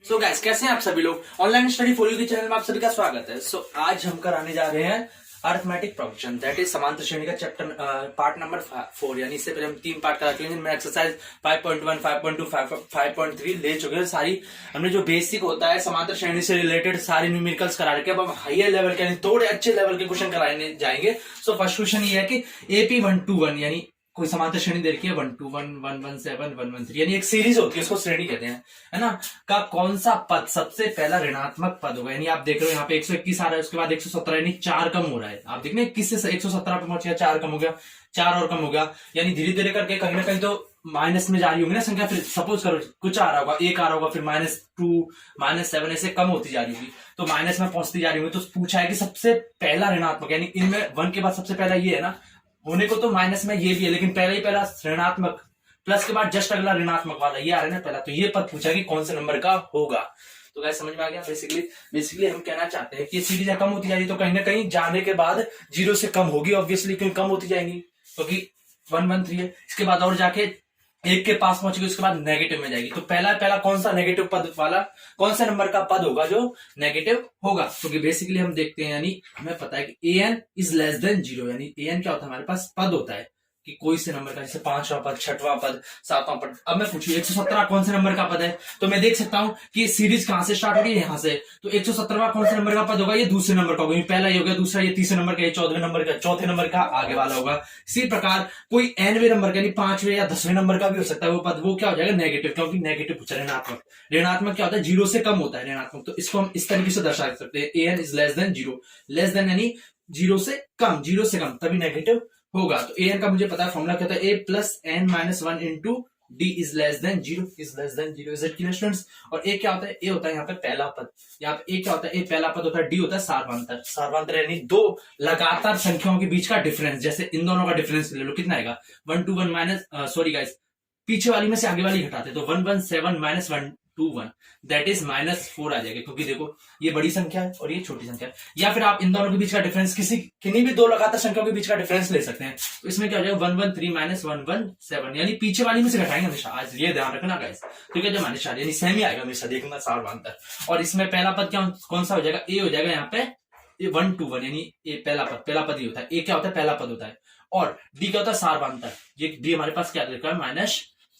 So guys कैसे हैं आप सभी लोग। ऑनलाइन स्टडी फॉर यू के चैनल में आप सभी का स्वागत है। आज हम कराने जा रहे हैं अरिथमेटिक प्रोग्रेशन, दैट इज समांतर श्रेणी का चैप्टर पार्ट नंबर 4। यानी इससे पहले हम 3 पार्ट करा चुके हैं जिनमें एक्सरसाइज 5.1, 5.2, 5.3 ले चुके हैं। सारी हमने जो बेसिक होता है समांतर श्रेणी से रिलेटेड सारे न्यूमेरिकल्स करा रखे हैं। अब हम हायर लेवल के यानी थोड़े अच्छे लेवल के क्वेश्चन कराने जाएंगे। सो फर्स्ट क्वेश्चन ये है कि AP 121 यानी कोई समांतर श्रेणी दे रखी है 121, 117, 113 यानी एक सीरीज होती है, उसको श्रेणी कहते हैं, है ना। का कौन सा पद सबसे पहला ऋणात्मक पद होगा। यानी आप देख रहे हो यहाँ पे 121 आ रहा है, उसके बाद 117 यानी 4 कम हो रहा है। आप देख रहे हैं 21 से 117 पे पहुंच गया, 4 कम हो गया, 4 और कम हो गया। यानी धीरे धीरे करके कहीं ना कहीं तो माइनस में जा रही होगी ना संख्या। फिर सपोज करो कुछ आ रहा होगा, 1 आ रहा होगा, फिर -2, -7 ऐसे कम होती जा रही होगी, तो माइनस में पहुंचती जा रही होगी। तो पूछा है कि सबसे पहला ऋणात्मक, यानी इनमें 1 के बाद सबसे पहला ये है ना, होने को तो माइनस में ये भी है, लेकिन पहले ही पहला ऋणात्मक, प्लस के बाद जस्ट अगला ऋणात्मक वाला ये आ रहा है ना पहला। तो ये पद पूछा कि कौन से नंबर का होगा। तो गाइस समझ में आ गया। बेसिकली हम कहना चाहते हैं कि ये सीरीज कम होती जा रही, तो कहीं ना कहीं जाने के बाद 0 से कम होगी ऑब्वियसली, क्योंकि कम होती जाएंगी, क्योंकि 113 है। इसके बाद और जाके 1 के पास पहुंचेगी, उसके बाद नेगेटिव में जाएगी। तो पहला कौन सा नेगेटिव पद वाला, कौन सा नंबर का पद होगा जो नेगेटिव होगा। क्योंकि बेसिकली हम देखते हैं, यानी हमें पता है कि an इज लेस देन 0, यानी an क्या होता है, हमारे पास पद होता है कि कोई से नंबर का, जैसे 5वां पद, 6वां पद, 7वां पद। अब मैं पूछूं 117 कौन से नंबर का पद है, तो मैं देख सकता हूं कि सीरीज कहां से स्टार्ट हो रही है, यहां से। तो 117वां कौन से नंबर का पद होगा, ये दूसरे नंबर का होगा। पहला ये हो गया, दूसरा ये तीसरे नंबर का, ये 14वें नंबर का, चौथे नंबर का आगे वाला होगा। इसी प्रकार कोई nवें नंबर का, यानी 5वें या 10वें नंबर का भी हो सकता है वो पद, वो क्या हो जाएगा, नेगेटिव, क्योंकि नेगेटिव पूछा ऋणात्मक। ऋणात्मक क्या होता है, 0 से कम होता है ऋणात्मक। तो इसको हम इस तरीके से दर्शा सकते हैं, an is less than 0, less than यानी 0 से कम, 0 से कम तभी नेगेटिव होगा। तो an का मुझे पता है फॉर्मूला क्या होता है, a plus n minus 1 into d is less than 0, is less than 0। Is it clear students. और a क्या होता है, a होता है यहाँ पे पहला पद, यहाँ पे a क्या होता है, a पहला पद होता है, d होता है सार्वंतर। सार्वंतर यानी दो लगातार संख्याओं के बीच का डिफरेंस। जैसे इन दोनों का डिफरेंस ले लो, कितना आएगा, 121 माइनस, सॉरी गाइस, पीछे वाली में से आगे वाली घटाते तो 117 माइनस 121 दैट इज -4 आ जाएगा, क्योंकि देखो ये बड़ी संख्या है और ये छोटी संख्या है। या फिर आप इन दोनों के बीच का डिफरेंस किन्हीं भी दो लगातार संख्याओं के बीच का डिफरेंस ले सकते हैं। तो इसमें क्या हो जाएगा, 113 माइनस 117, यानी पीछे वाली में से घटाएंगे हमेशा, आज ये ध्यान रखना गाइस। ठीक है, जो माइनस 4 यानी सेम ही आएगा हमेशा, देखना सार्वंतर। और इसमें पहला पद क्या कौन सा हो जाएगा, ए हो जाएगा यहाँ पे 121, यानी ए पहला पद ही होता है। ए क्या होता है, पहला पद होता है। और डी क्या होता है, सार्वंतर। ये डी हमारे पास क्या दे रखा है,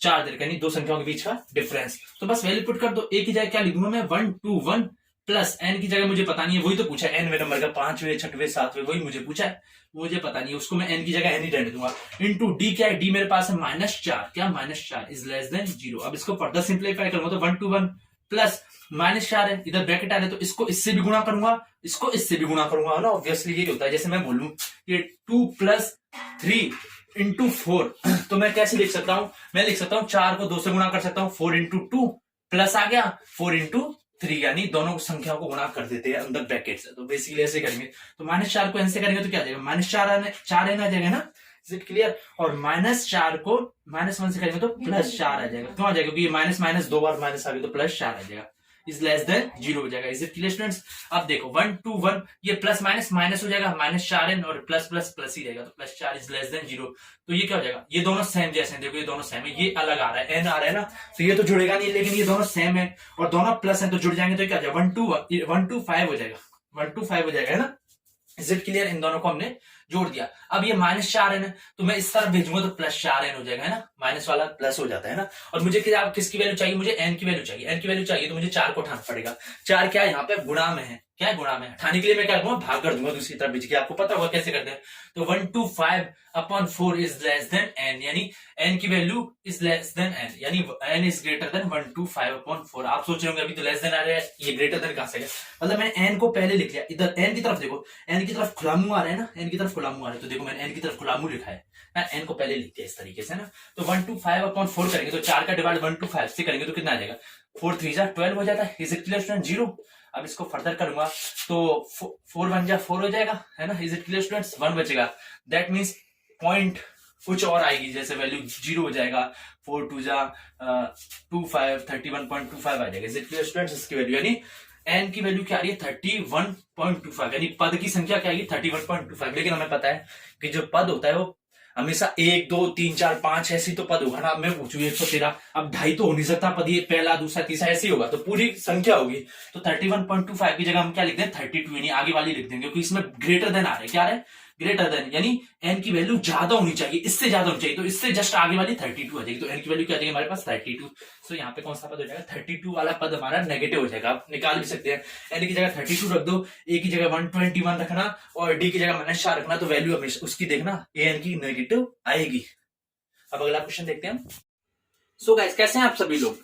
-4 दे रखा है, यानी दो संख्याओं के बीच का डिफरेंस। तो बस वैल्यू पुट कर दो। ए की जगह क्या लिखूंगा मैं, 121 प्लस एन की जगह मुझे पता नहीं है, वही तो पूछा है, एनवें नंबर का, 5वें, 6वें, 7वें, वही मुझे पूछा है, मुझे पता नहीं है, उसको मैं एन की जगह एन ही रहने दूंगा। इंटू डी क्या है, डी मेरे पास है -4, क्या -4 इज लेस देन 0। अब इसको फर्दर सिंप्लीफाई करूंगा तो 121 प्लस -4 है, इधर ब्रैकेट आ रहे, तो इसको इससे भी गुणा करूंगा, इसको इससे भी गुणा करूंगा ना। ऑब्वियसली ये होता है, जैसे मैं बोलूं कि 2 + 3 इंटू 4, तो मैं कैसे लिख सकता हूं, मैं लिख सकता हूं 4 को 2 से गुणा कर सकता हूं, 4 इंटू 2 प्लस आ गया 4 इंटू 3, यानी दोनों संख्याओं को गुणा कर देते हैं अंदर ब्रैकेट से। तो बेसिकली ऐसे करेंगे, तो -4 को एन से करेंगे तो क्या आ जाएगा, -4 एन आ जाएगा ना। Is it clear. और -4 को -1 से करेंगे तो +4 आ जाएगा। क्यों आ जाएगा, क्योंकि माइनस माइनस दो बार माइनस आ गया, तो +4 आ जाएगा, इज लेस देन 0 हो जाएगा। Is it clear students. अब देखो 121 ये प्लस माइनस माइनस हो जाएगा, -4n और प्लस प्लस प्लस ही रहेगा, तो +4 इज लेस देन 0। तो ये क्या हो जाएगा, ये दोनों सेम जैसे हैं, देखो ये दोनों सेम है, ये अलग आ रहा है, n आ रहा है ना, तो ये तो जुड़ेगा नहीं, लेकिन ये दोनों सेम है और दोनों प्लस है, तो जुड़ जाएंगे तो क्या हो जाएगा, 125 हो जाएगा, 125 हो जाएगा, है ना। Is it clear. इन दोनों को हमने जोड़ दिया। अब ये -4n है, तो मैं इस तरफ भेजूंगा तो +4n हो जाएगा, है ना, माइनस वाला प्लस हो जाता है ना। और मुझे क्या, किसकी वैल्यू चाहिए, मुझे n की वैल्यू चाहिए, n की वैल्यू चाहिए तो मुझे 4 को उठाना पड़ेगा। 4 क्या है, यहाँ पे गुणा में है, क्या है, गुणा में है। उठाने के लिए मैं क्या करूंगा, भाग कर दूंगा दूसरी तरफ भेज के, आपको पता होगा कैसे करते हैं। तो 125/4 इज लेस देन n, यानी n की value is less than n, यानी n इज ग्रेटर देन 125/4। आप सोच रहे होंगे अभी तो लेस देन आ रहा है, ये ग्रेटर देन कहां से गया, मतलब मैंने n को पहले लिख लिया। इधर n की तरफ देखो, n की तरफ खुला मुंह आ रहा है ना, n की तरफ खुला मुंह आ रहा है, तो देखो मैंने n की तरफ खुला मुंह लिखा है ना, n को पहले लिख दिया इस तरीके से ना। तो 125/4 करेंगे तो 4 का डिवाइड 125 से करेंगे तो कितना आ जाएगा, 4 3 जा 12 हो जाता है। Is it clear student, 0। अब इसको फर्दर करूंगा तो 4 1 जा 4 हो जाएगा, है ना। इज इट क्लियर स्टूडेंट्स, 1 बचेगा, दैट मीन्स पॉइंट कुछ और आएगी, जैसे वैल्यू 0 हो जाएगा, 4 2 जा 25 31.25 आ जाएगा। इज इट क्लियर स्टूडेंट्स, इसकी वैल्यू यानी n की वैल्यू क्या आ रही है 31.25, यानी पद की संख्या क्या आएगी 31.25। लेकिन हमें पता है कि जो पद होता है वो हमेशा 1 2 3 4 5 ऐसी तो पद होगा ना। अब मैं पूछू 113, अब 2.5 तो हो नहीं सकता पद, ये पहला दूसरा तीसरा ऐसे ही होगा, तो पूरी संख्या होगी। तो 31.25 की जगह हम क्या लिख दें 32, यानी आगे वाली लिख देंगे, क्योंकि इसमें ग्रेटर देन आ रहा है। क्या है ग्रेटर देन, यानी एन की वैल्यू ज्यादा होनी चाहिए, इससे ज्यादा होनी चाहिए, तो इससे जस्ट आगे वाली 32 आ जाएगी। तो एन की वैल्यू क्या आ जाएगी हमारे पास 32। सो यहाँ पे कौन सा पद हो जाएगा 32 वाला पद हमारा नेगेटिव हो जाएगा। आप निकाल भी सकते हैं, एन की जगह 32 रख दो, ए की जगह 121 रखना और डी की जगह -4 रखना, तो वैल्यू हमेशा उसकी देखना ए एन की नेगेटिव आएगी। अब अगला क्वेश्चन देखते हैं हम। सो गाइस कैसे हैं आप सभी लोग।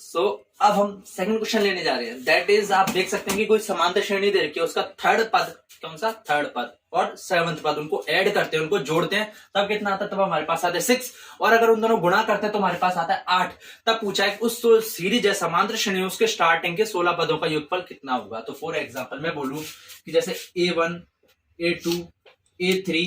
सो अब हम सेकंड क्वेश्चन लेने जा रहे हैं। दैट इज आप देख सकते हैं कि कोई समांतर श्रेणी दे रखी है, उसका थर्ड पद, कौन सा थर्ड पद और सेवंथ पद, उनको ऐड करते हैं, उनको जोड़ते हैं, तब कितना आता है, तब हमारे पास आता है 6। और अगर उन दोनों गुणा करते हैं तो हमारे पास आता है 8। तब पूछा है उस सीरीज है समांतर श्रेणी, उसके स्टार्टिंग के 16 पदों का योगफल कितना होगा। तो फॉर एग्जाम्पल मैं बोलूं कि जैसे A1 A2 A3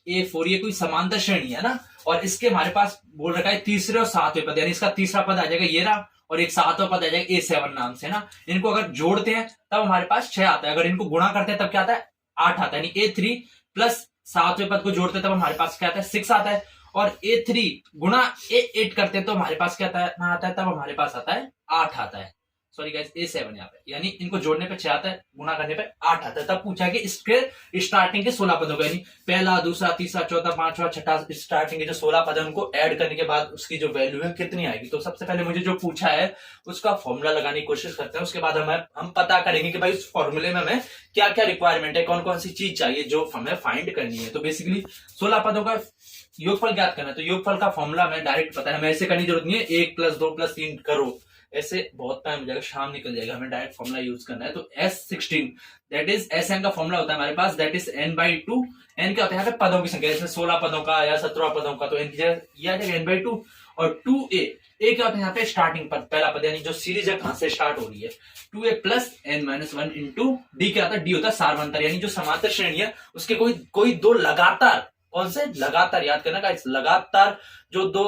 A4 ये कोई समांतर श्रेणी है ना, और इसके हमारे पास बोल रखा है तीसरे और सातवें पद, यानी इसका तीसरा पद आ जाएगा ये रहा, और एक सातवां पद आ जाएगा A7 नाम से ना। इनको अगर जोड़ते हैं तब हमारे पास 6 आता है, अगर इनको गुणा करते हैं तब क्या आता है 8 आता है, यानी A3 प्लस सातवें पद को जोड़ते हैं तब हमारे पास क्या आता है 6 आता है, और A3 गुणा A8 करते हैं तो हमारे पास क्या आता है, तब हमारे पास आता है 8 आता है। सॉरी गाइस A7 यहाँ पे, यानी इनको जोड़ने पे 6 आता है, गुणा करने पे 8 आता है। तब पूछा कि इसके स्टार्टिंग के 16 पद होगा, यानी पहला दूसरा तीसरा चौथा पांचवा छठा स्टार्टिंग के जो 16 पद है उनको ऐड करने के बाद उसकी जो वैल्यू है कितनी आएगी। तो सबसे पहले मुझे जो पूछा है उसका फॉर्मूला लगाने की कोशिश करते हैं, उसके बाद हम पता करेंगे कि भाई उस फॉर्मूले में हमें क्या क्या रिक्वायरमेंट है, कौन कौन सी चीज चाहिए जो हमें फाइंड करनी है। तो बेसिकली 16 पदों का योगफल ज्ञात करना है, तो योगफल का फॉर्मूला हमें डायरेक्ट पता है, हमें ऐसे करने की जरूरत नहीं है 1 + 2 + 3 करो, ऐसे बहुत टाइम हो जाएगा, शाम निकल जाएगा, हमें डायरेक्ट फॉर्मूला यूज करना है। तो S16 दैट इज SN का फॉर्मूला होता है हमारे पास, दैट इज N/2। N क्या होता है यहाँ पे पदों की संख्या, जैसे 16 पदों का या 17 पदों का, तो N की जगह ये आ जाएगा N/2। और 2A, A क्या होता है यहाँ पे स्टार्टिंग पद, पहला पद, यानी जो सीरीज है कहां से स्टार्ट हो रही है, 2A + N-1 इंटू D क्या होता है, D होता है सारवंतर, यानी जो समांतर श्रेणी है उसके कोई दो लगातार, कौन से लगातार, याद करना गाइस, लगातार जो दो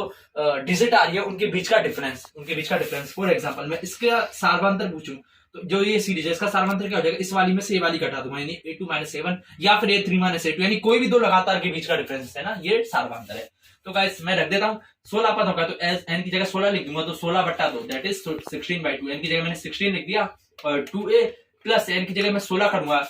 डिजिट आ रही है उनके बीच का डिफरेंस। फॉर एग्जांपल मैं इसका सारवांतर पूछूं तो जो ये सीरीज है इसका सारवांतर क्या हो जाएगा, इस वाली में से ये वाली घटा दूंगा, यानी A2 - A1 या फिर A3 - A2, यानी कोई भी दो लगातार के बीच का डिफरेंस है ना, ये सारवांतर है। तो गाइस मैं रख देता हूं 16 पद होगा, तो n की जगह 16 लिख दूंगा, तो 16/2 दैट इज 16/2। n की जगह मैंने 16 लिख दिया, और 2A प्लस n की जगह मैं 16 करूंगा,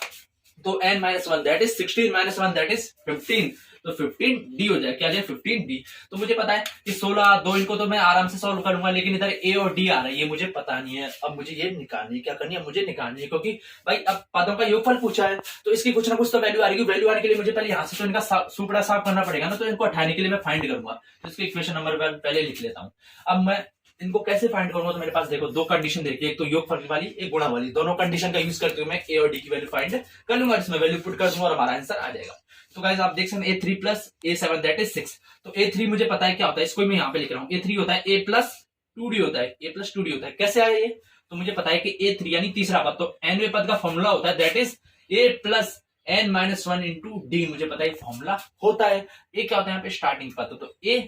तो n-1 that is 16 - 1 that is 15, तो 15D हो जाए, क्या जाए 15D। तो मुझे पता है कि 16 2 इनको तो मैं आराम से सॉल्व करूंगा, लेकिन इधर A और D आ रहा है, ये मुझे पता नहीं है। अब मुझे ये निकालनी है, क्या करनी है मुझे निकालनी है, क्योंकि भाई अब पदों का योगफल पूछा है तो इसकी कुछ ना कुछ तो वैल्यू आ रही है। वैल्यू आने के लिए मुझे पहले यहाँ से तो इनका सुपड़ा साफ करना पड़ेगा ना, तो इनको हटाने के लिए मैं फाइंड करूंगा, तो इसके इक्वेशन नंबर पहले लिख लेता हूँ। अब मैं इनको कैसे फाइंड करूंगा, तो मेरे पास देखो दो कंडीशन देखिए, एक तो योगफल वाली एक गुणा वाली, दोनों कंडीशन का यूज करते हुए मैं A और D की वैल्यू फाइंड कर लूंगा, जिसमें वैल्यू पुट कर दूंगा और हमारा आंसर आ जाएगा। तो गाइस आप देख सकते हैं A3 + A7 दैट इज 6। तो A3 मुझे पता है क्या होता है, इसको मैं यहाँ पे लिख रहा हूँ, A3 होता है A + 2D होता है, A + 2D होता है। कैसे आया ये, तो मुझे पता है कि A3 यानी तीसरा पद, तो nवें पद का फॉर्मूला होता है that is A + N-1 into D, मुझे पता है फॉर्मूला होता है। ये क्या होता है यहाँ पे स्टार्टिंग पद, तो A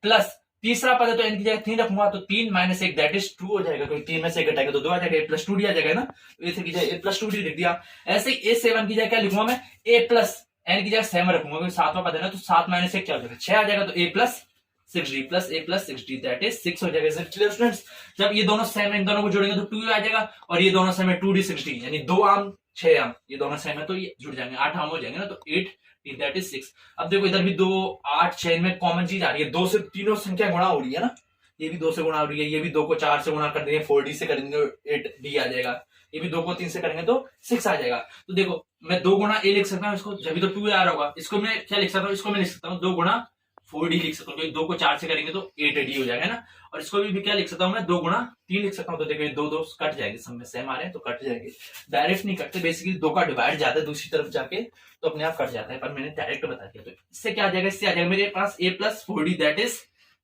प्लस तीसरा पद है तो n की जगह 3 रखूंगा, तो 3 - 1 दैट इज 2 हो जाएगा, क्योंकि 3 में से 1 घटाएगा तो 2 आ जाएगा, A + 2D आ जाएगा ना, तो A3 की जगह A + 2D लिख दिया। ऐसे ही A7 की जगह क्या लिखूंगा मैं, A + n की जगह 7 रखूंगा, क्योंकि सातवां पद है ना, तो 7 - 1 क्या हो जाएगा 6 आ जाएगा, तो A + 6D + A + 6D that is 6 हो जाएगा। स्टूडेंट्स जब ये दोनों सेम है, इन दोनों को जोड़ेंगे तो 2 आ जाएगा, और ये दोनों सेम है 2D 6D, यानी 2 आम 6 आम, ये दोनों सेम है तो ये जुड़ जाएंगे, 8 आम हो जाएंगे ना, तो 8 दैट इज 6। अब देखो इधर भी 2 8 6 में कॉमन चीज आ रही है, 2 से तीनों संख्या गुणा हो रही है ना, ये भी 2 से गुणा हो रही है, ये भी 2 को 4 से गुणा कर देंगे 4D से करेंगे 8D आ जाएगा, ये भी 2 को 3 से करेंगे तो 6 आ जाएगा। तो देखो मैं 2 गुणा A लिख सकता हूँ, इसको जब भी तो 2 आ रहा होगा, इसको मैं क्या लिख सकता हूँ, इसको मैं लिख सकता हूँ 2 गुणा 4D लिख सकता हूँ, क्योंकि 2 को 4 से करेंगे तो 8D हो जाएगा ना, और इसको भी क्या लिख सकता हूँ मैं 2 गुणा 3 लिख सकता हूँ, तो देखो ये 2 कट जाएंगे, सब में सेम आ रहे हैं तो कट जाएंगे, डायरेक्ट नहीं कटते, बेसिकली 2 का डिवाइड जाता है दूसरी तरफ जाके तो अपने आप कट जाता है, पर मैंने डायरेक्ट बता दिया। तो इससे क्या आ जाएगा, इससे आ जाएगा मेरे पास A + 4D दैट इज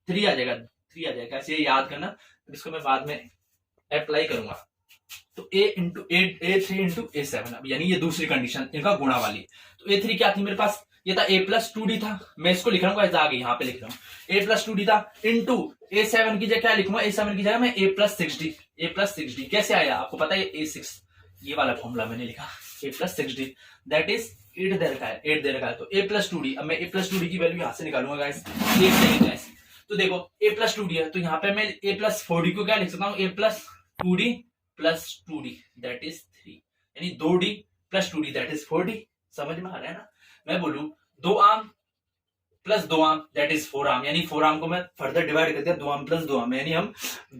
3 आ जाएगा, 3 आ जाएगा, ऐसे याद करना, इसको मैं बाद में अप्लाई करूंगा। तो A3 इंटू A7, अब यानी ये दूसरी कंडीशन इनका गुणा वाली। तो A3 क्या थी मेरे पास, ये था A + 2D था, मैं इसको लिख रहा हूँ आगे यहाँ पे लिख रहा हूँ, A + 2D था इंटू A7 की जगह क्या लिखूंगा, A7 की जगह मैं A + 6D कैसे आया आपको पता है A6, ये वाला फॉर्मूला मैंने लिखा ए प्लस 6d, दैट इज 8 दे रखा है, 8 दे रखा है तो ए प्लस 2d। अब मैं ए प्लस 2d की वैल्यू यहां से निकालूंगा गाइस, 8 देंगे गाइस। तो देखो ए प्लस 2d है तो यहाँ पे मैं ए प्लस 4d को क्या लिख सकता हूँ, a plus 2d plus 2d that is 3, यानी 2d plus 2d that is 4d। समझ में आ रहा है ना? मैं बोलूं 2 आम प्लस 2 आम दैट इज 4 आम, यानी 4 आम को मैं फर्दर डिवाइड कर दिया 2 आम प्लस 2 आम, यानी हम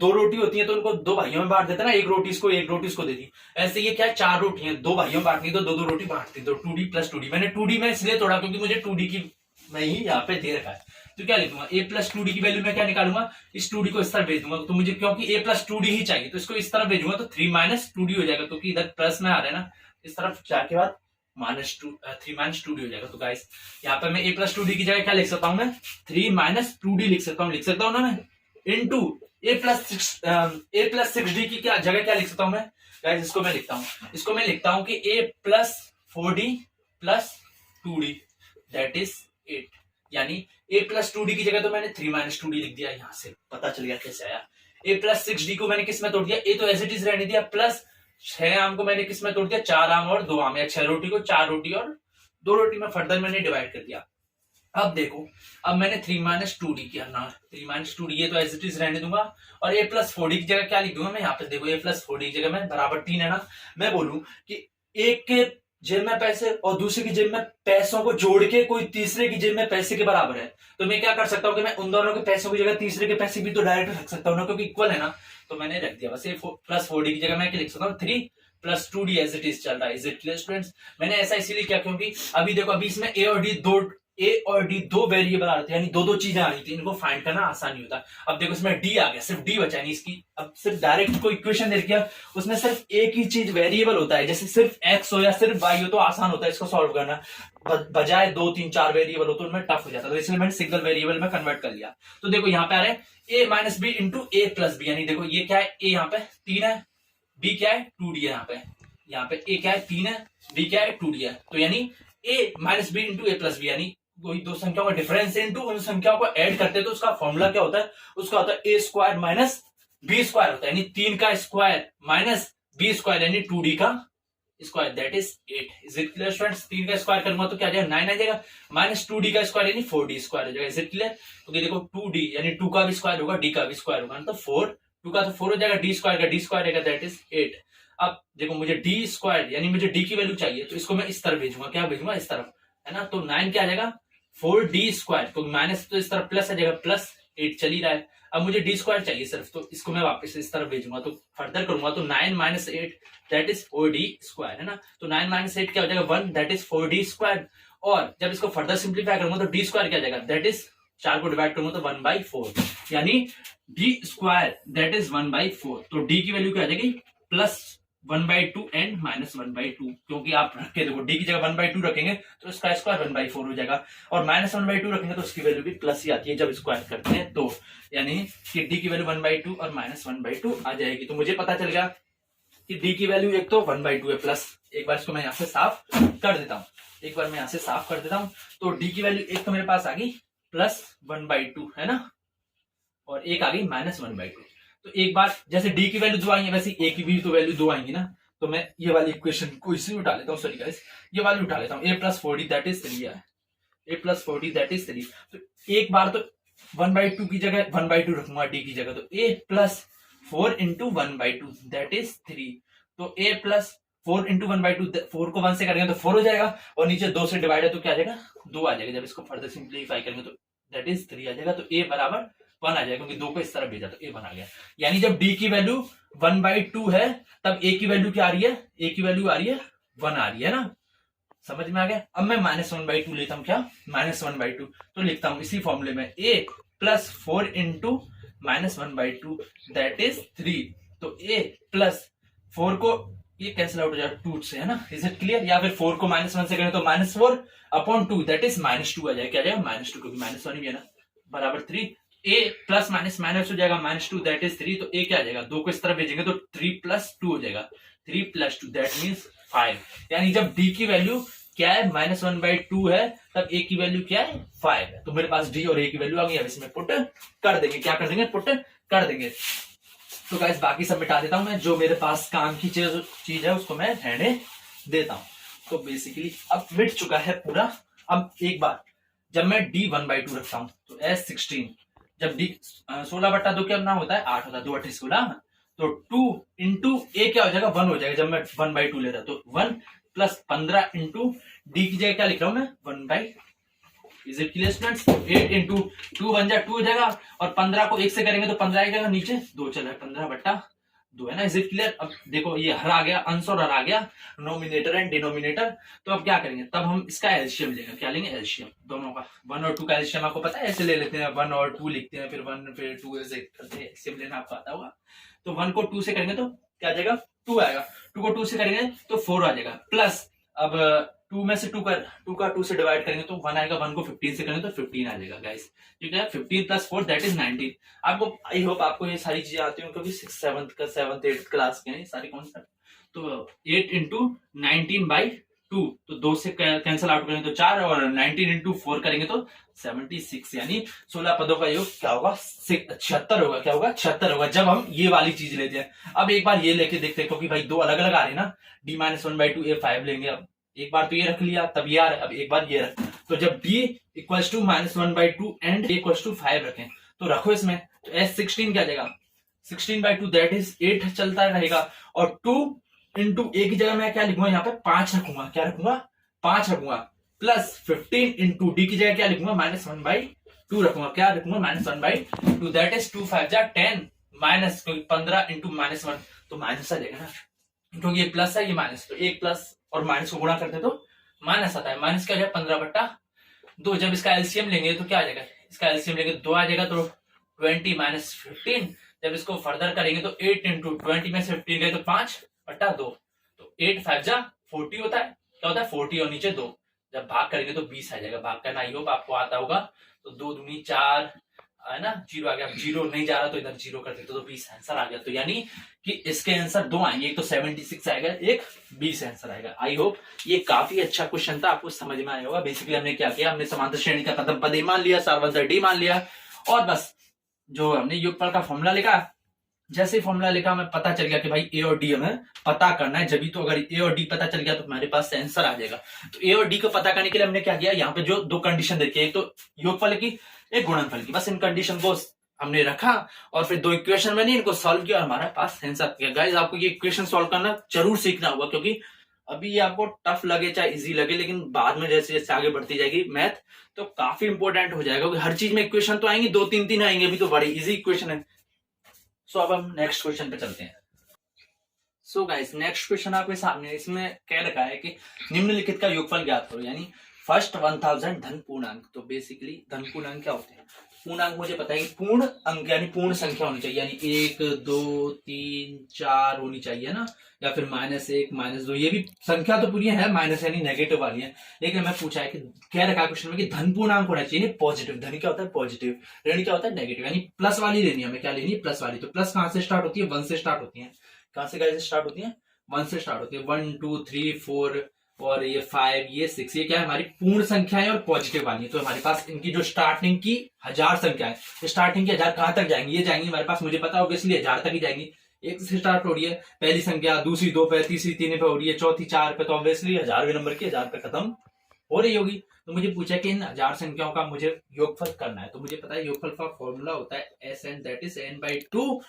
2 रोटी होती है तो उनको 2 भाइयों में बांट देते ना, एक रोटी इसको एक रोटी इसको दे दी। ऐसे ये क्या है, 4 रोटी है 2 भाइयों में बांटनी तो 2 रोटी बांटती, तो 2d प्लस 2d। मैंने 2d में इसलिए तोड़ा क्योंकि मुझे 2d की मैं ही यहाँ पे दे रखा है, तो क्या लिखूंगा ए प्लस 2d की वैल्यू में क्या निकालूंगा, इस 2d को इस तरफ भेज दूंगा, तो मुझे क्योंकि ए प्लस 2d ही चाहिए तो इसको इस तरफ भेजूंगा तो 3 माइनस 2d हो जाएगा, क्योंकि इधर प्लस में आ रहा है ना, इस तरफ जाके बाद माइनस 3 माइनस 2d हो जाएगा। तो गाइस यहाँ पे मैं ए प्लस 2d की जगह क्या लिख सकता हूँ, मैं 3 माइनस 2d लिख सकता हूँ ना मैं, इनटू ए प्लस 6d की क्या जगह क्या लिख सकता हूँ मैं गाइस, इसको मैं लिखता हूँ कि a plus 4d plus 2d that is 8, यानी ए प्लस 2d की जगह तो मैंने 3 माइनस 2d लिख दिया, यहां से पता चल गया कैसे आया। ए प्लस 6d को मैंने किस में तोड़ दिया, ए तो एज इट इज रहने दिया, प्लस 6 आम को मैंने किस में तोड़ दिया, 4 आम और 2 आम, या 6 रोटी को 4 रोटी और 2 रोटी में फर्दर मैंने डिवाइड कर दिया। अब देखो अब मैंने 3 माइनस 2d किया ना, 3 माइनस 2d ये तो एज इट इज रहने दूंगा, और ए प्लस 4d की जगह क्या लिख दूंगा मैं यहाँ पे, देखो ए प्लस 4d की जगह मैं बराबर 3 है ना, मैं बोलूं कि एक के जेब में पैसे और दूसरे की जेब में पैसों को जोड़ के कोई तीसरे की जेब में पैसे के बराबर है, तो मैं क्या कर सकता हूँ कि मैं उन दोनों के पैसों की जगह तीसरे के पैसे भी तो डायरेक्ट रख सकता हूँ ना, क्योंकि इक्वल है ना, तो मैंने रख दिया। बस ये प्लस 4d की जगह मैं क्या लिख सकता हूँ, 3 plus 2d as it is चल रहा है। Is it clear students? मैंने ऐसा इसीलिए किया क्योंकि अभी देखो अभी इसमें ए और डी दो वेरिएबल आ रहे थे, यानी दो चीजें आ रही थी, इनको फाइंड करना आसान नहीं होता। अब देखो इसमें डी आ गया, सिर्फ डी बचा नहीं, इसकी अब सिर्फ डायरेक्ट कोई इक्वेशन दे दिया, उसमें सिर्फ एक ही चीज वेरिएबल होता है, जैसे सिर्फ एक्स हो या सिर्फ वाई हो तो आसान होता है इसको सॉल्व करना, बजाय 2 3 4 वेरिएबल हो तो उनमें टफ हो जाता है, तो इसलिए मैंने सिंगल वेरिएबल में कन्वर्ट कर लिया। तो देखो यहाँ पे आ रहे हैं ए माइनस बी इंटू ए प्लस बी, यानी देखो ये क्या है, ए यहाँ पे 3 है, बी क्या है 2d है, यहाँ पे ए क्या है 3 है, बी क्या है 2d है, तो यानी ए माइनस बी इंटू ए प्लस बी, यानी कोई दो संख्याओं का डिफरेंस इंटू उन संख्याओं को ऐड करते हैं तो उसका फॉर्मूला क्या होता है, उसका होता है ए स्क्वायर माइनस बी स्क्वायर होता है, यानी 3 का स्क्वायर माइनस बी स्क्वायर यानी 2d का square that is 8। Is it clear students? 3 का स्क्वायर करूंगा तो क्या आ जाएगा 9 आ जाएगा, माइनस 2d का स्क्वायर यानी 4d स्क्वायर हो जाएगा। Is it clear? क्योंकि देखो 2d यानी 2 का भी स्क्वायर होगा, d का भी स्क्वायर होगा, तो 4, 2 का तो 4 हो जाएगा, d स्क्वायर का d स्क्वायर रहेगा दैट इज 8। अब देखो मुझे d स्क्वायर यानी मुझे d की वैल्यू चाहिए, तो इसको मैं इस तरफ भेजूंगा, क्या भेजूंगा इस तरफ, है ना, तो 9 क्या आ जाएगा 4d स्क्वायर, तो माइनस तो इस तरफ प्लस आ जाएगा, प्लस 8 चल ही रहा है। अब मुझे d स्क्वायर चाहिए सिर्फ, तो इसको मैं वापस इस तरफ भेजूंगा, तो फर्दर करूंगा तो 9 minus 8 that is 4d square, है ना, तो 9 माइनस 8 क्या हो जाएगा 1 दैट इज 4d स्क्वायर, और जब इसको फर्दर सिंप्लीफाई करूंगा तो d स्क्वायर क्या आ जाएगा दैट इज 4 को डिवाइड करूंगा तो 1/4, यानी d स्क्वायर दैट इज 1/4, तो d की वैल्यू क्या आ जाएगी प्लस 1/2 एंड माइनस 1/2, क्योंकि आप रख के देखो d की जगह 1/2 रखेंगे तो इसका स्क्वायर 1/4 हो जाएगा, और माइनस 1/2 रखेंगे तो उसकी वैल्यू भी प्लस ही आती है जब स्क्वायर करते हैं, तो यानी कि d की वैल्यू 1/2 और माइनस 1/2 आ जाएगी। तो मुझे पता चल गया कि d की वैल्यू एक तो 1/2 है, प्लस एक बार इसको मैं यहाँ से साफ कर देता हूँ, तो d की वैल्यू एक तो मेरे पास आ गई प्लस 1/2, है ना, और एक आ गई माइनस 1/2। तो एक बार जैसे d की वैल्यू 2 आई है वैसे a की भी तो वैल्यू 2 आएंगी ना, तो मैं ये वाली इक्वेशन को इसी उठा लेता हूँ, सॉरी गाइस ये वाली उठा लेता हूँ, a plus 4d that is 3 है, a plus 4d that is 3, तो एक बार तो 1/2 की जगह 1/2 रखूंगा d की जगह, तो a plus 4 into 1/2 that is 3, तो a प्लस 4 इंटू 1/2, 4 को 1 से करेंगे तो 4 हो जाएगा, और नीचे 2 से डिवाइड है तो क्या आ जाएगा 2 आ जाएगा, जब इसको फर्दर सिंप्लीफाई करेंगे तो दैट इज 3 आ जाएगा, तो a बराबर 1 आ जाएगा, क्योंकि 2 को इस तरफ भेजा तो a 1 आ गया। यानी जब d की वैल्यू 1/2 है तब a की वैल्यू क्या आ रही है, a की वैल्यू आ रही है 1 आ रही है ना, समझ में आ गया। अब मैं माइनस 1/2 लेता हूँ, क्या माइनस 1/2, तो लिखता हूं इसी फॉर्मूले में a plus 4 into minus 1/2 that is 3, तो a प्लस 4 को ये कैंसिल आउट हो जाएगा 2 से, है ना, इज इट क्लियर? या फिर 4 को माइनस 1 से करें तो minus 4 upon 2 that is minus 2 आ जाएगा, क्या आ जाएगा माइनस 2, क्योंकि माइनस 1 भी है ना, बराबर 3, a प्लस माइनस माइनस हो जाएगा माइनस 2 दैट इज 3, तो a क्या आ जाएगा 2 को इस तरफ भेजेंगे तो 3 प्लस 2 हो जाएगा, 3 प्लस 2 दैट मीन्स 5, यानी जब d की वैल्यू क्या है माइनस 1/2 है तब a की वैल्यू क्या है 5 है, तो मेरे पास d और a की वैल्यू आ गई। अब इसमें पुट कर देंगे, क्या कर देंगे पुट कर देंगे, तो गाइस बाकी सब मिटा देता हूं मैं, जो मेरे पास काम की चीज है उसको मैं रहने देता हूं। तो बेसिकली अब मिट चुका है पूरा। अब एक बार जब मैं D1/2 रखता हूं तो S16, जब D 16/2 क्या ना होता है 8 होता है, 2 8 16, तो 2 इंटू ए क्या हो जाएगा 1 हो जाएगा जब मैं 1/2 लेता, तो 1 प्लस 15 इंटू डी की जगह क्या लिख रहा हूं मैं 1/, is it clear students? 8 into 2 बन जाए 2 हो जाएगा, और 15 को 1 से करेंगे तो 15 की जगह नीचे 2 चला है, 15/2 है ना, इज इट क्लियर? अब देखो ये हर आ गया, अंश और हर आ गया, नोमिनेटर एंड डिनोमिनेटर। तो अब क्या करेंगे, तब हम इसका एलसीएम लेंगे। क्या लेंगे? एलसीएम दोनों का। 1 और 2 का एलसीएम आपको पता है, ऐसे ले लेते हैं, 1 और 2 लिखते हैं, फिर 1 फिर 2 ऐसे करते हैं, एलसीएम लेना आपको आता होगा। तो 1 को 2 से करेंगे तो क्या आ जाएगा 2 आएगा, 2 को 2 से करेंगे तो 4 आ जाएगा, प्लस अब 2 में से 2 का 2 से डिवाइड करेंगे तो 1 आएगा, 1 को 15 से करेंगे तो 15 आ जाएगा गाइस, ठीक है। 15 प्लस 4 दैट इज 19। आपको आई होप आपको ये सारी चीजें आती होंगी, क्योंकि 6th 7th का 7th 8th क्लास के हैं ये सारे कॉन्सेप्ट। तो 8 इंटू 19/2, तो 2 से कैंसिल आउट करेंगे तो 4, और 19 इंटू 4 करेंगे तो 76, यानी 16 पदों का योग क्या होगा 76 होगा। क्या होगा? 76 होगा, जब हम ये वाली चीज लेते हैं। अब एक बार ये लेके देखते हैं, क्योंकि भाई दो अलग अलग आ रहे हैं ना, D-1/2 ये 5 लेंगे। अब एक बार तो ये रख लिया, तब ये आ रहा है, अब एक बार ये रख, तो जब D equals to -1/2 and A equals to 5 रखें तो रखो इसमें, तो S16 क्या जाएगा 16/2 दैट इज 8 चलता रहेगा, और 2 इंटू ए की जगह मैं क्या लिखूंगा यहाँ पे 5 रखूंगा। क्या रखूंगा? 5 रखूंगा, प्लस 15 इंटू डी की जगह क्या लिखूंगा -1/2 रखूंगा। क्या रखूंगा? -1/2 दैट इज 2 5 जा 10 माइनस 15 इंटू -1, तो माइनस आ जाएगा ना, क्योंकि ये प्लस है ये माइनस, तो एक प्लस और माइनस को गुणा करते हैं तो माइनस आता है। माइनस क्या हो जाएगा 15/2। जब इसका एलसीएम लेंगे तो क्या आ जाएगा, इसका एलसीएम लेंगे 2 आ जाएगा, तो 20 माइनस 15। जब इसको फर्दर करेंगे तो 8 इंटू 20 में से 15 गए तो 5/2, तो 8 5 जा 40 होता है। क्या होता है 40 और नीचे 2, जब भाग करेंगे तो 20 आ जाएगा। भाग करना आई होप आपको आता होगा, तो 2 दूनी 4 है ना, 0 आ गया। 0 नहीं जा रहा तो इधर 0 कर देते तो 20 आंसर आ गया। तो यानी कि इसके आंसर 2 आएंगे, एक तो 76 आएगा, एक 20 आंसर आएगा। आई होप ये काफी अच्छा क्वेश्चन था, आपको समझ में आया होगा। बेसिकली हमने क्या किया, हमने समांतर श्रेणी का प्रथम पद ए मान लिया, सार्वंतर डी मान लिया, और बस जो हमने योगफल का फॉर्मूला लिखा, जैसे फॉर्मूला लिखा हमें पता चल गया कि भाई ए और डी हमें पता करना है, जब तो अगर ए और डी पता चल गया तो हमारे पास आंसर आ जाएगा। तो ए और डी को पता करने के लिए हमने क्या किया, यहाँ पे जो 2 कंडीशन देखी, एक तो योगफल की, एक गुणनफल की, बस इन कंडीशन को हमने रखा और फिर 2 इक्वेशन बनी, इनको सॉल्व किया और हमारे पास आंसर किया। गाइस आपको ये इक्वेशन सॉल्व करना जरूर सीखना होगा, क्योंकि अभी ये आपको टफ लगे चाहे इजी लगे, लेकिन बाद में जैसे जैसे आगे बढ़ती जाएगी मैथ तो काफी इंपॉर्टेंट हो जाएगा, क्योंकि हर चीज में इक्वेशन तो आएंगी, 2 3 3 आएंगे, अभी तो बड़ी इजी इक्वेशन है। सो अब हम नेक्स्ट क्वेश्चन पे चलते हैं। सो गाइस नेक्स्ट क्वेश्चन आपके सामने, इसमें क्या रखा है कि निम्नलिखित का योगफल ज्ञात करो, यानी फर्स्ट 1000 धन पूर्णांक। तो बेसिकली धन पूर्णांक क्या होते हैं? पूर्णांक मुझे पता है कि पूर्ण अंक यानी पूर्ण संख्या होनी चाहिए, यानी 1 2 3 4 होनी चाहिए ना, या फिर -1 -2, ये भी संख्या तो पूरी है, माइनस यानी नेगेटिव वाली है। लेकिन मैं पूछा है कि क्या रखा क्वेश्चन में कि धन पूर्णांक होना चाहिए पॉजिटिव। धन क्या होता है? पॉजिटिव। ऋण क्या होता है? नेगेटिव, यानी प्लस वाली लेनी है हमें। क्या लेनी है? प्लस वाली। तो प्लस कहां से स्टार्ट होती है? 1 से स्टार्ट होती है। कहां से गाइस स्टार्ट होती है? 1 से स्टार्ट होती है। 1 2 3 4 और ये 5 ये 6, ये क्या है हमारी पूर्ण संख्या है और पॉजिटिव वाली है। तो हमारे पास इनकी जो स्टार्टिंग की 1000 संख्या है, स्टार्टिंग की 1000 कहां तक जाएंगी? ये जाएंगी हमारे पास, मुझे पता होगा इसलिए 1000 तक ही जाएंगी। 1 से स्टार्ट हो रही है पहली संख्या, दूसरी 2 पे, तीसरी 3 पे हो रही है, चौथी 4 पे, तो ऑब्वियसली 1000वें नंबर की 1000 पे खत्म हो रही होगी। तो मुझे पूछा कि इन 1000 संख्याओं का मुझे योगफल करना है। तो मुझे पता है योगफल का फॉर्मूला होता है SN, that is n/2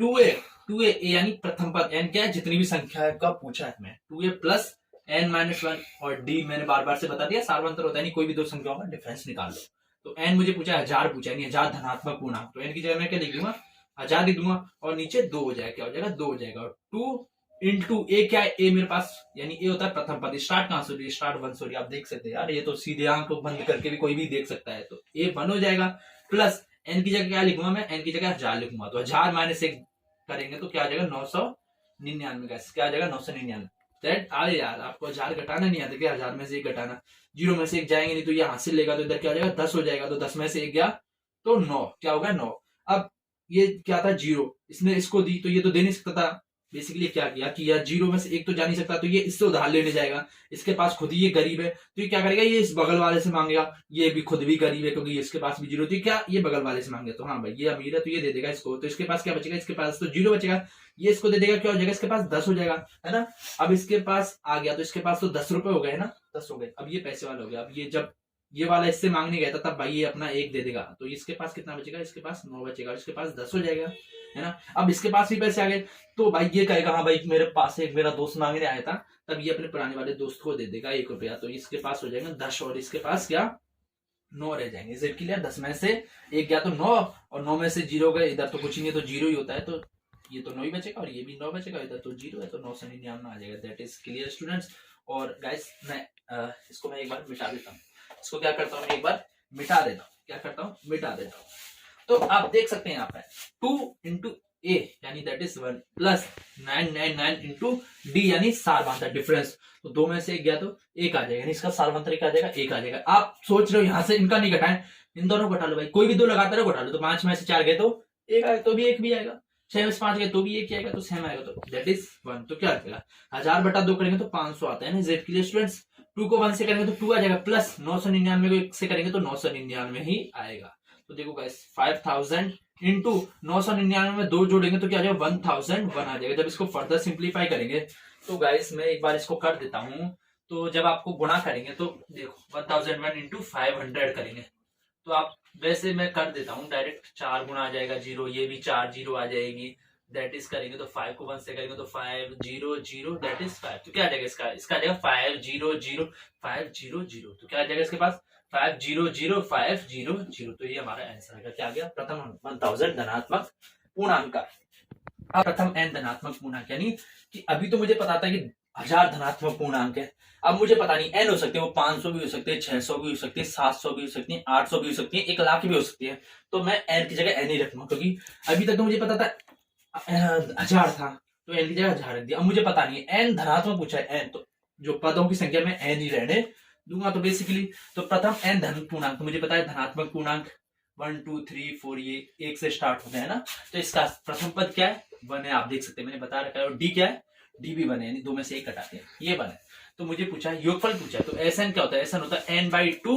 2a यानी प्रथम पद। n क्या है? जितनी भी संख्या का पूछा है हमें, 2a प्लस n-1, और d मैंने बार बार से बता दिया सार्वंतर होता है, नहीं कोई भी 2 संख्याओं का डिफरेंस निकाल लो। तो n मुझे पूछा है 1000 पूछा है, 1000 धनात्मक पूर्णांक, तो n की जगह मैं क्या लिख दूंगा? 1000 लिख दूंगा, और नीचे 2 हो जाएगा। क्या हो जाएगा? 2 हो जाएगा। और 2 इंटू a क्या है? a मेरे पास, यानी a होता है प्रथम पद। स्टार्ट कहां से हो रही है? स्टार्ट 1 से हो रही है। आप देख सकते हैं यार, ये तो सीधे आंख बंद करके भी कोई भी देख सकता है। तो a 1 हो जाएगा, प्लस n की जगह क्या लिखूंगा मैं? n की जगह 1000 लिखूंगा, तो 1000 माइनस 1 करेंगे तो क्या आ जाएगा? 999। क्या आ जाएगा? 999। अरे यार आपको 1000 घटाना नहीं आता क्या? 1000 में से 1 घटाना, 0 में से 1 जाएंगे नहीं तो ये हासिल लेगा, तो इधर क्या हो जाएगा? 10 हो जाएगा। तो 10 में से 1 गया तो 9। क्या होगा? 9। अब ये क्या था? 0, इसने इसको दी तो ये तो दे नहीं सकता था, बेसिकली क्या किया कि यार जीरो में से एक तो जा नहीं सकता, तो ये इससे उधार लेने जाएगा, इसके पास खुद ही ये गरीब है, तो ये क्या करेगा, ये इस बगल वाले से मांगेगा, ये भी खुद भी गरीब है क्योंकि इसके पास भी जीरो, तो क्या ये बगल वाले से मांगे, तो हाँ भाई ये अमीर है तो ये दे देगा इसको, तो इसके पास क्या बचेगा, इसके पास तो जीरो बचेगा, ये इसको दे देगा, क्या हो जाएगा, इसके पास 10 हो जाएगा, है ना। अब इसके पास आ गया तो इसके पास तो 10 रुपए हो गए ना, 10 हो गए, अब ये पैसे वाला हो गया। अब ये जब ये वाला इससे मांगने गया था तब भाई ये अपना एक दे देगा, तो इसके पास कितना बचेगा, इसके पास 9 बचेगा, इसके पास 10 हो जाएगा, है ना। अब इसके पास भी पैसे आ गए, तो भाई ये कहेगा हाँ भाई मेरे पास एक मेरा दोस्त मांगने आया था, तब ये अपने पुराने वाले दोस्त को दे देगा 1 रुपया, तो इसके पास हो जाएगा 10 और इसके पास क्या 9 रह जाएंगे। जेड क्लियर, 10 में से एक गया तो 9 और 9 में से जीरो गए, इधर तो कुछ ही नहीं है तो जीरो ही होता है, तो ये तो 9 ही बचेगा और ये भी 9 बचेगा, इधर तो जीरो है तो 9 से 99 आ जाएगा। That is clear students. और गाइस मैं इसको मैं एक बार मिटा देता हूँ, इसको क्या करता हूँ, एक बार मिटा देता हूँ, क्या करता हूँ, मिटा देता हूँ। तो आप देख सकते हैं यहाँ पे 2 इंटू ए यानी that is 1 plus 999 into D यानी सारवांतर डिफरेंस, तो 2 में से एक गया तो एक आ जाएगा, यानी इसका सारवांतर क्या आ जाएगा, एक आ जाएगा। आप सोच रहे हो यहाँ से इनका नहीं घटाएं, इन दोनों घटा लो भाई, कोई भी दो लगाते रहो घटा लो, तो 5 में से 4 गए तो एक आएगा, तो भी एक भी आएगा, 6 में से 5 गए तो भी एक ही आएगा, तो सेम आएगा, तो दैट इज 1। तो क्या आएगा 1000/2 करेंगे तो 500 आता है ना। Z clear students. 2 को 1 से करेंगे तो 2 आ जाएगा, प्लस 999 को 1 से करेंगे तो 999 ही आएगा। तो देखो गाइस 5000 इंटू 999 में 2 जोड़ेंगे तो क्या आ जाएगा 1001 आ जाएगा। जब इसको फर्दर सिंप्लीफाई करेंगे तो गाइस मैं एक बार इसको कर देता हूं, तो जब आपको गुणा करेंगे तो देखो 1001 इंटू 500 करेंगे, तो आप वैसे मैं कर देता हूँ डायरेक्ट, 4 गुना आ जाएगा जीरो, ये भी 4 जीरो आ जाएगी, दैट इज करेंगे तो 5 को 1 से करेंगे तो 5 0 0 दैट इज 5, तो क्या आ जाएगा इसका आ जाएगा 5 0 0 5 0 0, तो क्या आ जाएगा इसके पास 5 0 0 5 0 0, तो ये हमारा आंसर है। क्या आ गया, प्रथम 1000 धनात्मक पूर्णांक। अब प्रथम n धनात्मक पूर्णांक, यानी कि अभी तो मुझे पता था कि 1000 धनात्मक पूर्णांक है, अब मुझे पता नहीं n हो सकते हैं, वो 500 भी हो सकते हैं, 600 भी हो सकते हैं, 700 भी हो सकती है, 800 भी हो सकती है, 1 लाख भी हो सकती है, तो मैं n की जगह n ही रखूंगा, क्योंकि अभी तक तो मुझे पता था 1000 था तो n की जगह 1000 रख दिया। अब मुझे पता नहीं है n धनात्मक पूछा है n, तो जो पदों की संख्या में n ही रहने दूंगा, तो बेसिकली तो प्रथम n धन पूर्णांक, तो मुझे पता है धनात्मक पूर्णांक 1 2 3 4 ये 1 से स्टार्ट होते हैं ना, तो इसका प्रथम पद क्या है 1 है, आप देख सकते हैं मैंने बता रखा है, और डी क्या है, डी भी 1 है, यानी 2 में से 1 घटाते हैं, ये 1 है। तो मुझे पूछा है योगफल पूछा है, तो एसएन क्या होता है, एसएन होता है n/2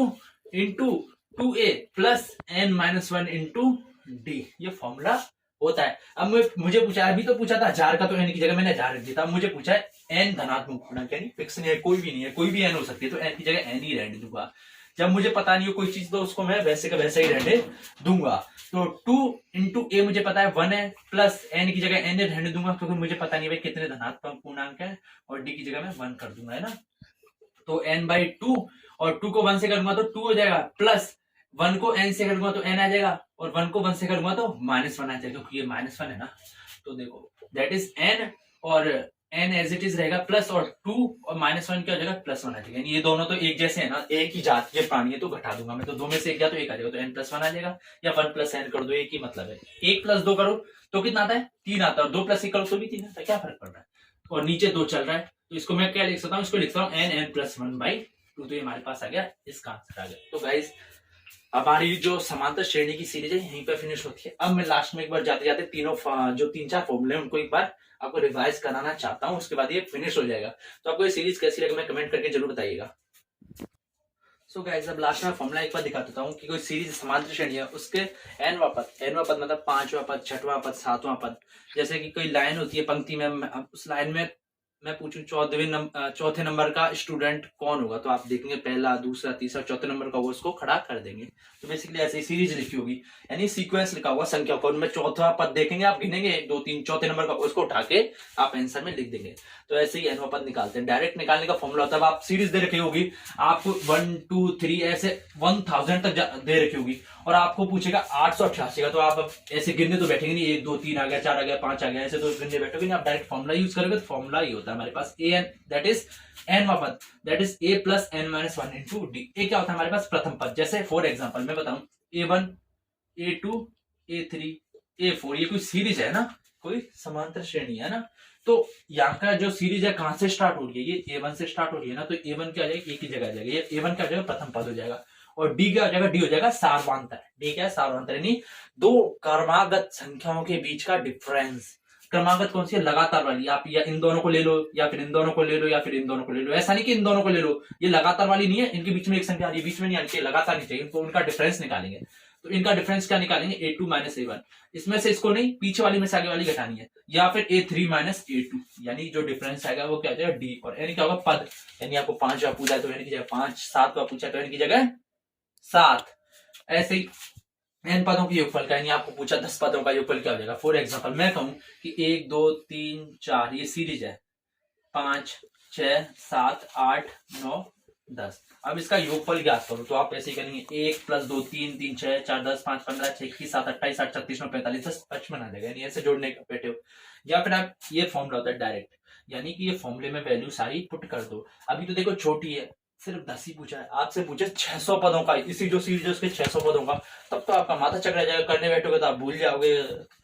into 2a plus n-1 into D, ये फॉर्मूला होता है। अब मुझे पूछा है, अभी तो पूछा था 1000 का, तो n की जगह मैंने 1000 रख दिया था, अब मुझे पूछा है n धनात्मक पूर्णांक, यानी फिक्स नहीं है, कोई भी नहीं है, कोई भी n हो सकती है, तो n की जगह n ही रहने दूंगा। जब मुझे पता नहीं हो कोई चीज तो उसको मैं वैसे का वैसे ही रहने दूंगा। तो 2 इंटू ए मुझे पता है 1 है, प्लस n की जगह n रहने दूंगा, क्योंकि मुझे पता नहीं भाई कितने धनात्मक पूर्णांक है, और d की जगह मैं 1 कर दूंगा, है ना। तो n/2 और 2 को 1 से करूंगा तो 2 हो जाएगा, प्लस 1 को n से करूंगा तो n आ जाएगा, और 1 को 1 से करूंगा तो -1 आ जाएगा, क्योंकि ये -1 है ना। तो देखो दैट इज n, और n एज इट इज रहेगा प्लस, और 2 और -1 क्या हो जाएगा +1 आ जाएगा, यानी ये दोनों तो एक जैसे है ना, एक ही जात के प्राणी है, तो घटा दूंगा मैं, तो 2 में से 1 गया तो 1 आ जाएगा, तो n+1 आ जाएगा, या 1 + n कर दो, एक ही मतलब है। 1 + 2 करो तो कितना आता है 3 आता है, और 2 + 1 करो तो भी 3 आता है, क्या फर्क पड़ रहा है, और नीचे 2 चल रहा है, तो इसको मैं क्या लिख सकता हूँ, इसको लिखता हूँ n+1/2, तो ये हमारे पास आ गया, इसका आंसर आ गया। तो गाइस हमारी जो समांतर श्रेणी की सीरीज है यहीं पर फिनिश होती है। अब मैं लास्ट में एक बार जाते जाते तीनों जो 3-4 फॉर्मूले हैं उनको एक बार आपको रिवाइज कराना चाहता हूं, उसके बाद ये फिनिश हो जाएगा। तो आपको ये सीरीज कैसी लगी मैं कमेंट करके जरूर बताइएगा। सो गाइस अब लास्ट में फॉर्मूला एक बार दिखा देता हूँ कि कोई सीरीज समांतर श्रेणी है, उसके nवां पद मतलब 5वां पद, 6वां पद, 7वां पद, जैसे कि कोई लाइन होती है पंक्ति में, उस लाइन में मैं पूछूं चौथे नंबर का स्टूडेंट कौन होगा, तो आप देखेंगे पहला, दूसरा, तीसरा, चौथे नंबर का वो उसको खड़ा कर देंगे। तो बेसिकली ऐसे ही सीरीज लिखी होगी, यानी सीक्वेंस लिखा होगा संख्या को, उनमें चौथा पद देखेंगे आप, गिनेंगे 1 2 3, चौथे नंबर का उसको उठा के आप आंसर में लिख देंगे। तो ऐसे ही nवां पद निकालते हैं, डायरेक्ट निकालने का फॉर्मूला होता है, आप सीरीज दे रखी होगी, आपको 1 2 3 ऐसे 1000 तक दे रखी होगी, और आपको पूछेगा 888 का, तो आप ऐसे गिनने तो बैठेंगे नहीं, 1 2 3 आ गया, 4 आ गया, 5 आ गया, ऐसे तो गिनने बैठोगे नहीं, आप डायरेक्ट फॉर्मूला यूज करोगे, तो फॉर्मूला ही होता है हमारे पास an, दैट इज nवां पद, that is a plus n-1 into d. A क्या होता है हमारे पास प्रथम पद, जैसे फॉर एग्जाम्पल मैं बताऊं a1 a2 a3 a4, ये कोई सीरीज है ना, कोई समांतर श्रेणी है ना, तो यहाँ का जो सीरीज है कहां से स्टार्ट हो रही है, ये a1 से स्टार्ट हो रही है ना, तो a1 क्या आ जाएगा, एक ही जगह आ जाएगा, ये a1 क्या हो जाएगा प्रथम पद हो जाएगा, और डी क्या हो जाएगा, डी हो जाएगा सारवांतर। डी क्या है, सारवांतर, यानी दो क्रमागत संख्याओं के बीच का डिफरेंस, क्रमागत कौन सी है, लगातार वाली। आप या इन दोनों को ले लो, या फिर इन दोनों को ले लो, या फिर इन दोनों को ले लो। ऐसा नहीं कि इन दोनों को ले लो, ये लगातार वाली नहीं है, इनके बीच में एक संख्या आ रही है, बीच में नहीं आनी चाहिए, लगातार नहीं चाहिए, तो उनका डिफरेंस निकालेंगे। तो इनका डिफरेंस क्या निकालेंगे, A2 माइनस A1। इसमें से इसको नहीं, पीछे वाली में से आगे वाली घटानी है, या फिर A3 माइनस A2, यानी जो डिफरेंस आएगा वो क्या हो जाएगा, D। और यानी क्या होगा, पद, यानी आपको 5 का पूछा है तो n की जगह 5, 7 का पूछा तो n की जगह 7। ऐसे ही n पदों की योगफल का, यानी आपको पूछा 10 पदों का योगफल क्या हो जाएगा। फॉर एग्जांपल मैं कहूं कि 1 2 3 4 ये सीरीज है, 5 6 7 8 9 10। अब इसका योगफल ज्ञात करो, तो आप ऐसे ही करेंगे, 1 + 2 3 3 6 4 10 5 15 6 21 7 28 8 36 9 45 10 55 आ जाएगा, यानी ऐसे जोड़ने का बैठे हो। या फिर आप ये फॉर्मूला होता है डायरेक्ट, यानी कि ये फॉर्मूले में वैल्यू सारी पुट कर दो। अभी तो देखो छोटी है, सिर्फ 10 ही पूछा है, आपसे पूछे 600 पदों का, इसी जो सीरीज है उसके 600 पदों का, तब तो आपका माथा चकरा जाएगा, करने बैठोगे तो आप भूल जाओगे,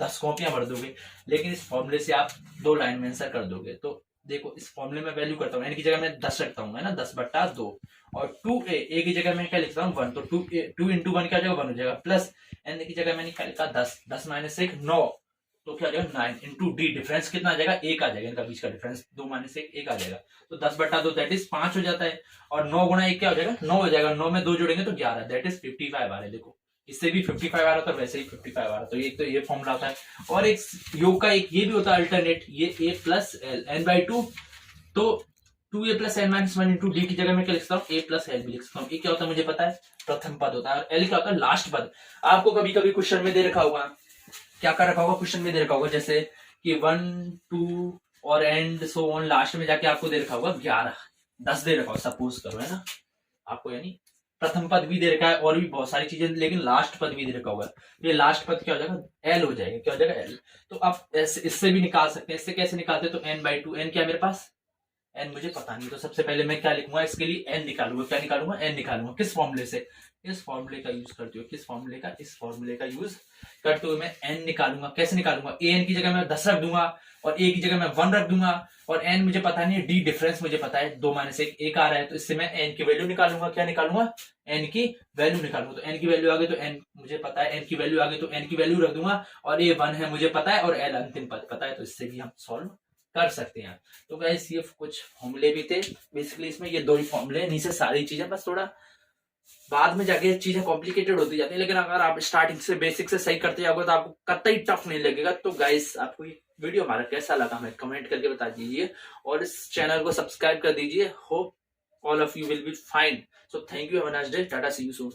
10 कॉपियां भर दोगे। लेकिन इस फॉर्मूले से आप 2 लाइन में आंसर कर दोगे। तो देखो इस फॉर्मूले में वैल्यू करता हूँ, n की जगह मैं 10 रखता हूँ, है ना, 10/2, और 2a की जगह मैं क्या लिखता हूँ 1, तो 2 into 1 क्या हो जाएगा, 1 हो जाएगा, प्लस n की जगह मैंने क्या लिखा 10, 10 - 1 9, तो क्या हो जाएगा 9 into d। डिफरेंस कितना आ जाएगा, 1 आ जाएगा, इनका बीच का डिफरेंस 2 - 1 1 आ जाएगा, तो 10/2 दैट इज 5 हो जाता है, और 9 गुणा 1 क्या हो जाएगा, 9 हो जाएगा, 9 में 2 जोड़ेंगे तो 11, दैट इज 55 आ रहा है। देखो इससे भी 55 आ रहा था, वैसे ही 55 आ रहा, तो एक तो ये फॉर्मूला आता है। और एक योग का एक ये भी होता है अल्टरनेट, ये a + l n/2, तो 2a + n - 1 into d की जगह मैं क्या लिख सकता हूँ, a + l भी लिख सकता हूँ। ये क्या होता है मुझे पता है, प्रथम पद होता है, और l क्या होता है, लास्ट पद। आपको कभी कभी क्वेश्चन में दे रखा होगा, क्या कर रखा होगा, क्वेश्चन में दे रखा होगा जैसे कि 1 2 और एंड सो ऑन, लास्ट में जाके आपको दे रखा होगा 11 10 दे रखा होगा, सपोज करो, है ना, आपको यानी प्रथम पद भी दे रखा है और भी बहुत सारी चीजें, लेकिन लास्ट पद भी दे रखा होगा। ये लास्ट पद क्या हो जाएगा, एल हो जाएगा, क्या हो जाएगा, एल। तो आप इससे भी निकाल सकते हैं। इससे कैसे निकालते हैं, तो n/2, n क्या है मेरे पास, n मुझे पता नहीं, तो सबसे पहले मैं क्या लिखूंगा, इसके लिए n निकालूंगा, क्या निकालूंगा, n निकालूंगा, किस फॉर्मूले से, इस फॉर्मूले का यूज करते हुए, किस फॉर्मूले का, इस फॉर्मूले का यूज करते हुए मैं n निकालूंगा। कैसे निकालूंगा, an की जगह मैं 10 रख दूंगा, और a की जगह मैं 1 रख दूंगा, और n मुझे पता नहीं है, d डिफरेंस मुझे पता है, 2 - 1 1 आ रहा है, तो इससे मैं n की वैल्यू निकालूंगा, क्या निकालूंगा, n की वैल्यू निकालूंगा। तो n की वैल्यू आ गई तो n मुझे पता है, n की वैल्यू आ गई तो n की वैल्यू रख दूंगा, और a 1 है मुझे पता है, और l अंतिम पद पता है, तो इससे भी हम सॉल्व कर सकते हैं। तो गाइस ये कुछ फॉर्मूले भी थे, बेसिकली इसमें ये 2 ही फॉर्मूले, नीचे सारी चीजें, बस थोड़ा बाद में जाके चीजें कॉम्प्लिकेटेड होती जाती है, लेकिन अगर आप स्टार्टिंग से बेसिक से सही करते जाओगे तो आपको कतई टफ नहीं लगेगा। तो गाइस आपको ये वीडियो हमारा कैसा लगा हमें कमेंट करके बता दीजिए, और इस चैनल को सब्सक्राइब कर दीजिए। Hope all of you will be fine. So thank you, have a nice day, tata, see you soon.